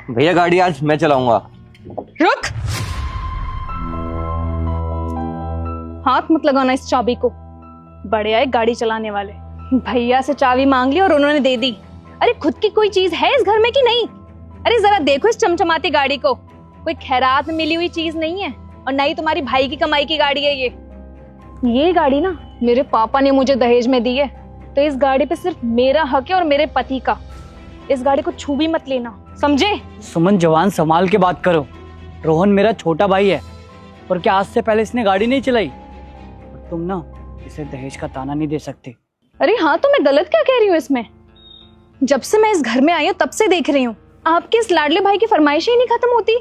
भैया गाड़ी आज मैं चलाऊंगा। रुक, हाथ मत लगाना इस चाबी को। बड़े आए गाड़ी चलाने वाले, भैया से चाबी मांग ली और उन्होंने दे दी। अरे खुद की कोई चीज है इस घर में कि नहीं? अरे जरा देखो इस चमचमाती गाड़ी को, कोई खैरात में मिली हुई चीज नहीं है और ना ही तुम्हारी भाई की कमाई की गाड़ी है ये गाड़ी ना मेरे पापा ने मुझे दहेज में दी है, तो इस गाड़ी पे सिर्फ मेरा हक है और मेरे पति का। इस गाड़ी को छू भी मत लेना, समझे? सुमन, जवान संभाल के बात करो। रोहन मेरा छोटा भाई है और क्या आज से पहले इसने गाड़ी नहीं चलाई? और तुम ना इसे दहेज का ताना नहीं दे सकते। अरे हाँ, तो मैं गलत क्या कह रही हूँ इसमें? जब से मैं इस घर में आई हूँ तब से देख रही हूँ आपके इस लाडले भाई की फरमाइशें ही नहीं खत्म होती।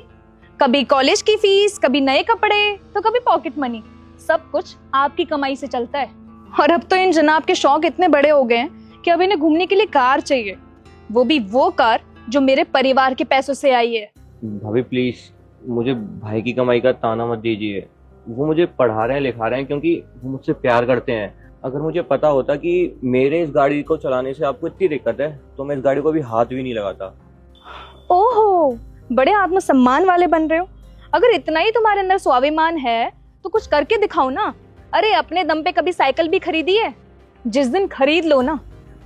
कभी कॉलेज की फीस, कभी नए कपड़े, तो कभी पॉकेट मनी, सब कुछ आपकी कमाई से चलता है। और अब तो इन जनाब के शौक इतने बड़े हो गए हैं कि अब इन्हें घूमने के लिए कार चाहिए, वो भी वो कार जो मेरे परिवार के पैसों से आई है। भाभी प्लीज मुझे भाई की कमाई का ताना मत दीजिए। वो मुझे पढ़ा रहे हैं, लिखा रहे हैं क्योंकि वो मुझसे प्यार करते हैं। अगर मुझे पता होता कि मेरे इस गाड़ी को चलाने से आपको इतनी दिक्कत है तो मैं इस गाड़ी को भी हाथ भी नहीं लगाता। ओहो, बड़े आत्मसम्मान वाले बन रहे हो। अगर इतना ही तुम्हारे अंदर स्वाभिमान है तो कुछ करके दिखाओ ना। अरे अपने दम पे कभी साइकिल भी खरीदी है? जिस दिन खरीद लो ना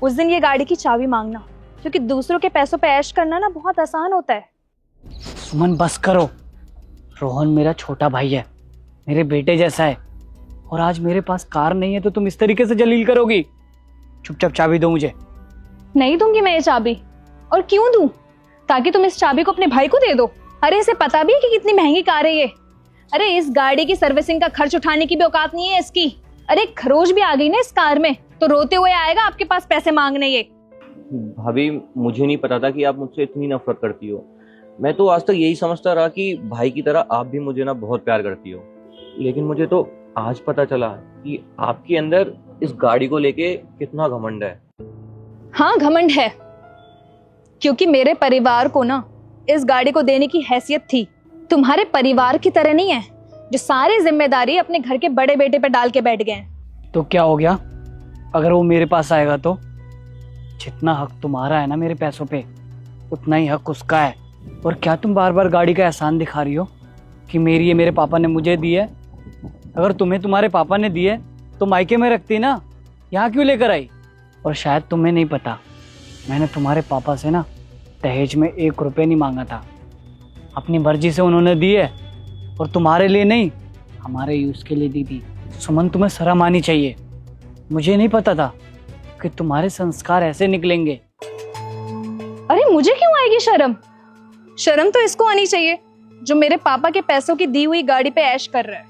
उस दिन ये गाड़ी की चाबी मांगना, क्योंकि दूसरों के पैसों पे ऐश करना ना बहुत आसान होता है। सुमन बस करो। रोहन मेरा छोटा भाई है, मेरे बेटे जैसा है, और आज मेरे पास कार नहीं है तो तुम इस तरीके से जलील करोगी? चुपचाप चाबी दो मुझे। नहीं दूंगी मैं ये चाबी। और क्यों दूं? ताकि तुम इस चाबी को अपने भाई को दे दो। अरे इसे पता भी है कि कितनी महंगी कार है ये। अरे इस गाड़ी की सर्विसिंग का खर्च उठाने की भी औकात नहीं है इसकी। अरे खरोच भी आ गई ना इस कार में तो रोते हुए आएगा आपके पास पैसे मांगने ये। भाभी मुझे नहीं पता था कि आप मुझसे इतनी नफरत करती हो। मैं तो आज तक यही समझता रहा कि भाई की तरह आप भी मुझे ना बहुत प्यार करती हो, लेकिन मुझे तो आज पता चला कि आपके अंदर इस गाड़ी को लेके कितना घमंड है। हाँ घमंड है, क्योंकि मेरे परिवार को ना इस गाड़ी को देने की हैसियत थी। तुम्हारे परिवार की तरह नहीं है जो सारी जिम्मेदारी अपने घर के बड़े बेटे पे डाल के बैठ गए हैं। तो क्या हो गया अगर वो मेरे पास आएगा तो? जितना हक तुम्हारा है ना मेरे पैसों पे, उतना ही हक उसका है। और क्या तुम बार बार गाड़ी का एहसान दिखा रही हो कि मेरी ये मेरे पापा ने मुझे दी है? अगर तुम्हें तुम्हारे पापा ने दी है तो मायके में रखती ना, यहाँ क्यों लेकर आई? और शायद तुम्हें नहीं पता, मैंने तुम्हारे पापा से ना दहेज में 1 रुपये नहीं मांगा था। अपनी मर्जी से उन्होंने दी है और तुम्हारे लिए नहीं, हमारे यूज़ के लिए दी थी। सुमन, तुम्हें शर्म आनी चाहिए। मुझे नहीं पता था कि तुम्हारे संस्कार ऐसे निकलेंगे। अरे मुझे क्यों आएगी शर्म? शर्म तो इसको आनी चाहिए जो मेरे पापा के पैसों की दी हुई गाड़ी पे ऐश कर रहा है।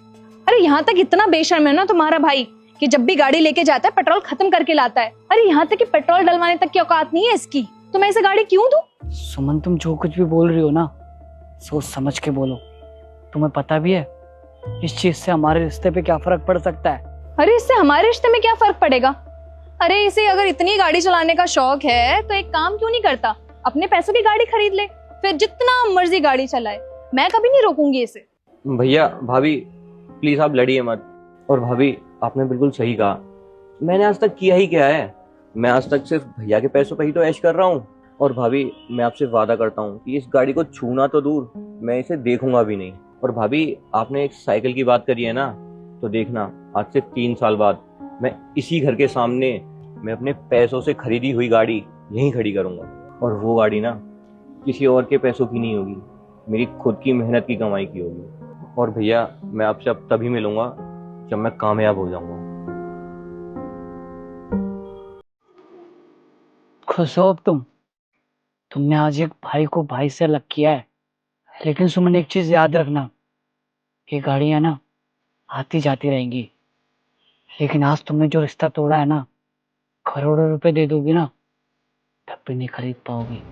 अरे यहाँ तक इतना बेशर्म है ना तुम्हारा भाई कि जब भी गाड़ी लेके जाता है पेट्रोल खत्म करके लाता है। अरे यहाँ तक कि पेट्रोल डलवाने तक की औकात नहीं है इसकी, तो मैं इसे गाड़ी क्यों दूं? सुमन, तुम जो कुछ भी बोल रही हो ना, सोच समझ के बोलो। तुम्हें पता भी है इस चीज से हमारे रिश्ते पे क्या फर्क पड़ सकता है? अरे इससे हमारे रिश्ते में क्या फर्क पड़ेगा? अरे इसे अगर इतनी गाड़ी चलाने का शौक है तो एक काम क्यों नहीं करता, अपने पैसों की गाड़ी खरीद ले, फिर जितना मर्जी गाड़ी चलाए। मैं कभी नहीं रोकूंगी इसे। भैया भाभी प्लीज आप लड़िए मत। और भाभी आपने बिल्कुल सही कहा, मैंने आज तक किया ही क्या है? मैं आज तक सिर्फ भैया के पैसों पे ही तो ऐश कर रहा हूँ। और भाभी मैं आपसे वादा करता हूँ कि इस गाड़ी को छूना तो दूर, मैं इसे देखूंगा भी नहीं। और भाभी आपने एक साइकिल की बात करी है ना, तो देखना आज से 3 साल बाद मैं इसी घर के सामने मैं अपने पैसों से खरीदी हुई गाड़ी यहीं खड़ी करूंगा। और वो गाड़ी ना किसी और के पैसों की नहीं होगी, मेरी खुद की मेहनत की कमाई की होगी। और भैया मैं आपसे अब तभी मिलूंगा जब मैं कामयाब हो जाऊंगा। खुश हो अब तुमने आज एक भाई को भाई से अलग किया है। लेकिन सुमन, एक चीज याद रखना, ये गाड़ियां ना आती जाती रहेंगी, लेकिन आज तुमने जो रिश्ता तोड़ा है ना, करोड़ों रुपए दे दोगी ना तब भी नहीं खरीद पाओगी।